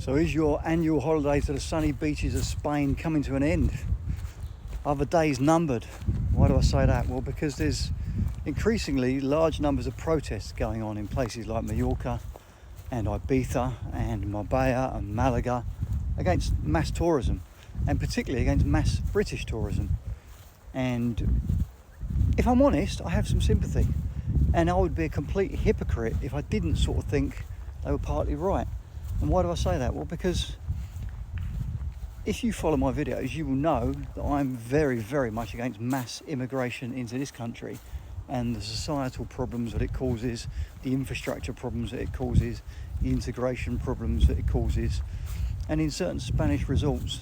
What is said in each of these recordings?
So is your annual holiday to the sunny beaches of Spain coming to an end? Are the days numbered? Why do I say that? Well, because there's increasingly large numbers of protests going on in places like Mallorca and Ibiza and Marbella and Malaga against mass tourism, and particularly against mass British tourism. And if I'm honest, I have some sympathy, and I would be a complete hypocrite if I didn't sort of think they were partly right. And why do I say that? Well, because if you follow my videos, you will know that I'm very, very much against mass immigration into this country and the societal problems that it causes, the infrastructure problems that it causes, the integration problems that it causes. And in certain Spanish resorts,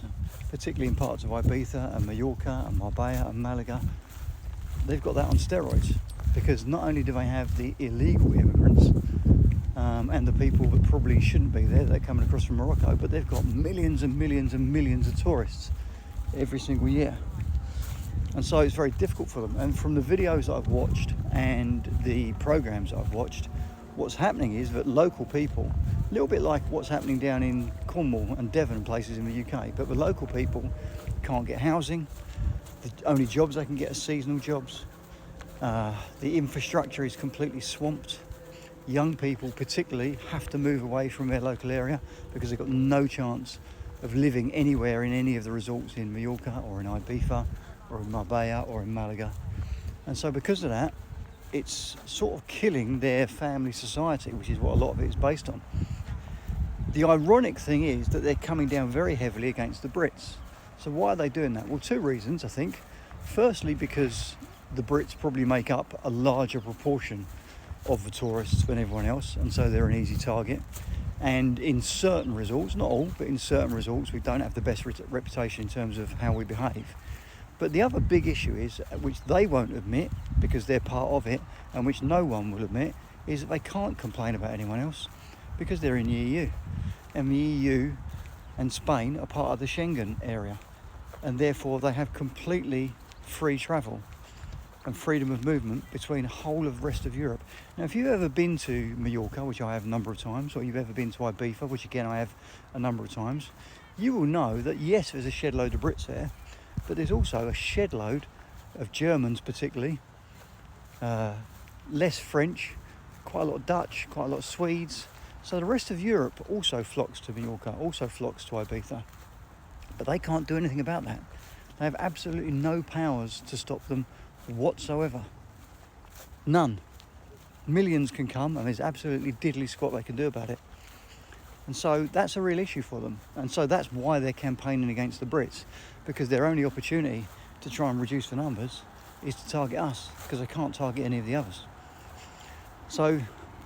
particularly in parts of Ibiza and Mallorca and Marbella and Malaga, they've got that on steroids, because not only do they have the illegal immigrants and the people that probably shouldn't be there, they're coming across from Morocco, but they've got millions and millions and millions of tourists every single year. And so it's very difficult for them. And from the videos that I've watched and the programs that I've watched, what's happening is that local people, a little bit like what's happening down in Cornwall and Devon and places in the UK, but the local people can't get housing. The only jobs they can get are seasonal jobs. The infrastructure is completely swamped. Young people particularly have to move away from their local area because they've got no chance of living anywhere in any of the resorts in Mallorca or in Ibiza or in Marbella or in Malaga. And so because of that, it's sort of killing their family society, which is what a lot of it is based on. The ironic thing is that they're coming down very heavily against the Brits. So why are they doing that? Well, two reasons, I think. Firstly, because the Brits probably make up a larger proportion of the tourists than everyone else, and so they're an easy target. And in certain resorts, not all, but in certain resorts, we don't have the best reputation in terms of how we behave. But the other big issue is, which they won't admit because they're part of it, and which no one will admit, is that they can't complain about anyone else because they're in the EU. And the EU and Spain are part of the Schengen area, and therefore they have completely free travel and freedom of movement between the whole of the rest of Europe. Now, if you've ever been to Mallorca, which I have a number of times, or you've ever been to Ibiza, which again I have a number of times, you will know that yes, there's a shed load of Brits there, but there's also a shed load of Germans particularly, less French, quite a lot of Dutch, quite a lot of Swedes. So the rest of Europe also flocks to Mallorca, also flocks to Ibiza. But they can't do anything about that. They have absolutely no powers to stop them whatsoever. None. Millions can come and there's absolutely diddly squat they can do about it. And so that's a real issue for them. And so that's why they're campaigning against the Brits, because their only opportunity to try and reduce the numbers is to target us, because they can't target any of the others. So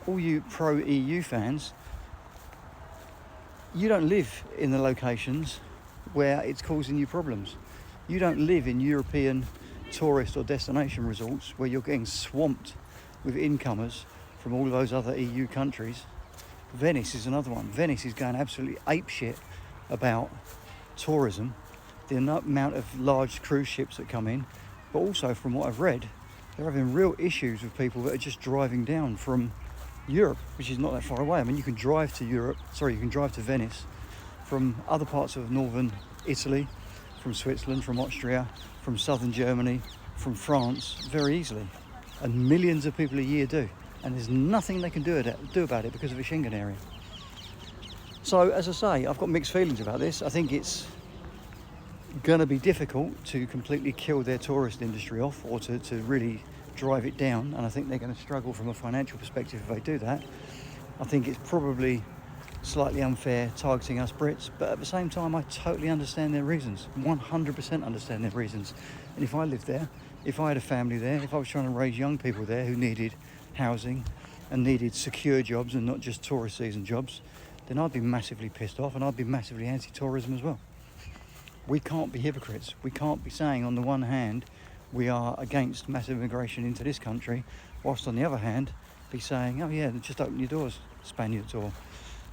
all you pro-EU fans, you don't live in the locations where it's causing you problems. You don't live in European tourist or destination resorts where you're getting swamped with incomers from all of those other EU countries. Venice is another one. Venice is going absolutely apeshit about tourism, the amount of large cruise ships that come in, but also from what I've read, they're having real issues with people that are just driving down from Europe, which is not that far away. I mean, you can drive to Venice from other parts of northern Italy, from Switzerland, from Austria, from southern Germany, from France, very easily. And millions of people a year do. And there's nothing they can do about it because of the Schengen area. So, as I say, I've got mixed feelings about this. I think it's going to be difficult to completely kill their tourist industry off, or to really drive it down. And I think they're going to struggle from a financial perspective if they do that. I think it's probably slightly unfair targeting us Brits, but at the same time I totally understand their reasons, 100% understand their reasons. And if I lived there, if I had a family there, if I was trying to raise young people there who needed housing and needed secure jobs and not just tourist season jobs, then I'd be massively pissed off, and I'd be massively anti-tourism as well. We can't be hypocrites. We can't be saying on the one hand we are against massive immigration into this country, whilst on the other hand be saying, oh yeah, just open your doors, Spaniards, or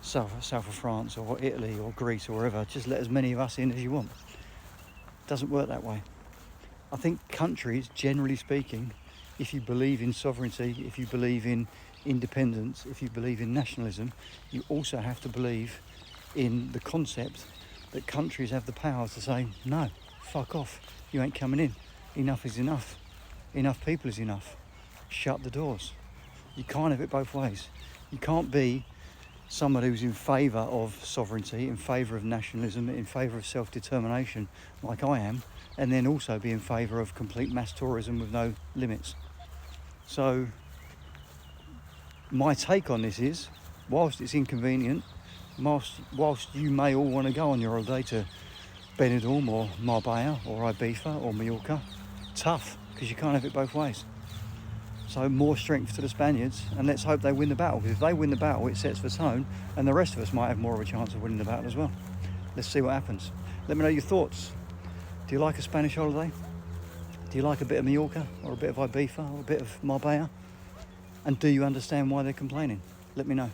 south of France or Italy or Greece or wherever, just let as many of us in as you want. It doesn't work that way. I think countries, generally speaking, if you believe in sovereignty, if you believe in independence, if you believe in nationalism, you also have to believe in the concept that countries have the power to say, no, fuck off, you ain't coming in. Enough is enough. Enough people is enough. Shut the doors. You can't have it both ways. You can't be someone who's in favour of sovereignty, in favour of nationalism, in favour of self-determination, like I am, and then also be in favour of complete mass tourism with no limits. So my take on this is, whilst it's inconvenient, whilst you may all want to go on your holiday to Benidorm or Marbella or Ibiza or Mallorca, tough, because you can't have it both ways. So more strength to the Spaniards, and let's hope they win the battle, because if they win the battle, it sets the tone, and the rest of us might have more of a chance of winning the battle as well. Let's see what happens. Let me know your thoughts. Do you like a Spanish holiday? Do you like a bit of Mallorca or a bit of Ibiza or a bit of Marbella? And do you understand why they're complaining? Let me know.